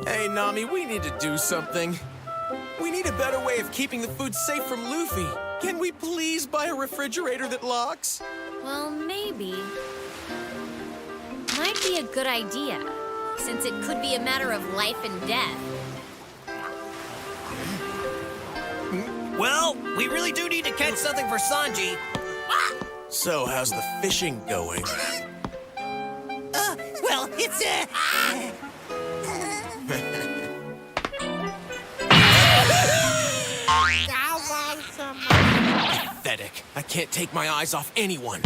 Hey, Nami, we need to do something. We need a better way of keeping the food safe from Luffy. Can we please buy a refrigerator that locks? Well, maybe. Might be a good idea, since it could be a matter of life and death. Well, we really do need to catch something for Sanji. So, how's the fishing going? Well, it's Pathetic. I can't take my eyes off anyone.